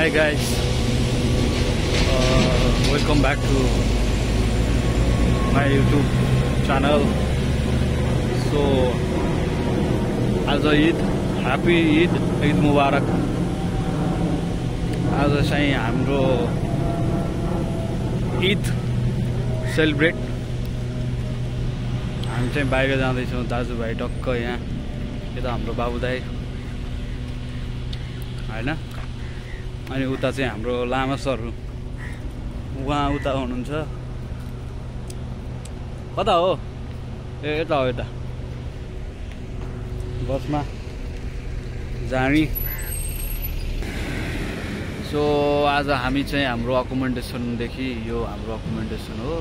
Hi guys, welcome back to my YouTube channel. So आज Eid, happy Eid, Eid मुबारक। आज चाहिँ हाम्रो ईद सेलिब्रेट। हामी चाहिँ बाहिर जाँदैछौँ, दाजुभाइ टक्क यहाँ यता हाम्रो बाबु दाइ हैन, अनि उता चाहिँ हाम्रो लामा सर उहाँ उता हुनुहुन्छ। कता हो? ए यता हो, यता बसमा जाने। सो आज हामी चाहिँ हाम्रो अकोमोडेसनदेखि, यो हाम्रो अकोमोडेसन हो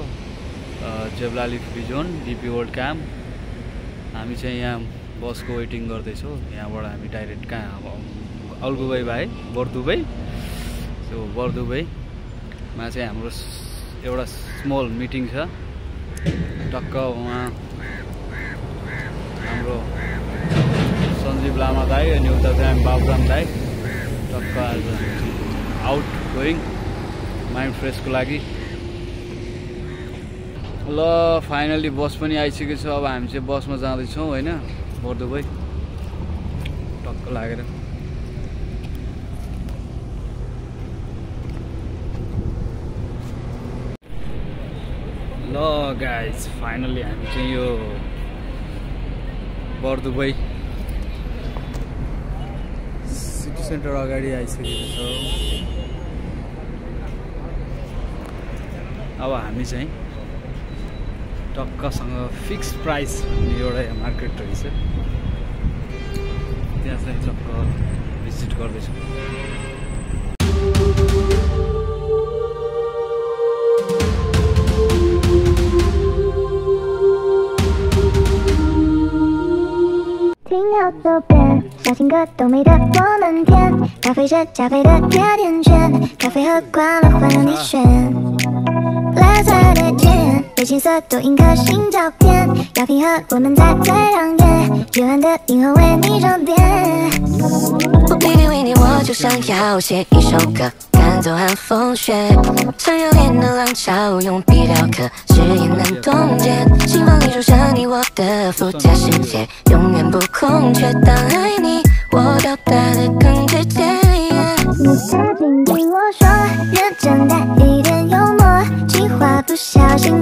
Jebel Ali free zone DP World camp. हामी चाहिँ यहाँ बसको वेटिङ गर्दैछौँ। यहाँबाट हामी डाइरेक्ट कहाँ अलगुबाई भाइ बर्दुबाई। सो बर्दुबाईमा चाहिँ हाम्रो एउटा स्मल मिटिङ छ। टक्क उहाँ हाम्रो सञ्जीव लामा दाई, अनि उता चाहिँ बाबुराम दाई टक्क आज आउट गोइङ माइन्ड फ्रेसको लागि। ल फाइनली बस पनि आइसकेको छ। अब हामी चाहिँ बसमा जाँदैछौँ होइन, बर्दुबाई टक्क लागेर। ल गाइज फाइनली हामी चाहिँ यो बर्दुबाई सिटी सेन्टर अगाडि आइसकेको छौँ। अब हामी चाहिँ टक्कसँग फिक्स प्राइस भन्ने एउटा मार्केट रहेछ, त्यहाँ चाहिँ टक्क भिजिट गर्दैछौँ।左边，小情歌都美得我们甜，咖啡是加菲的甜甜圈，咖啡喝惯了换了你选。蓝色的天，对青色多印颗星照片，要平和我们在最亮眼，夜晚的银河为你装点。我偏偏为你，我就想要写一首歌，赶走寒风雪，像热烈的浪潮，用笔雕刻，誓言难冻结。心房里住着你我的附加世界，永远不空缺。当爱你，我表达的更直接。你曾经听我说，认真带一点幽默，计划不小心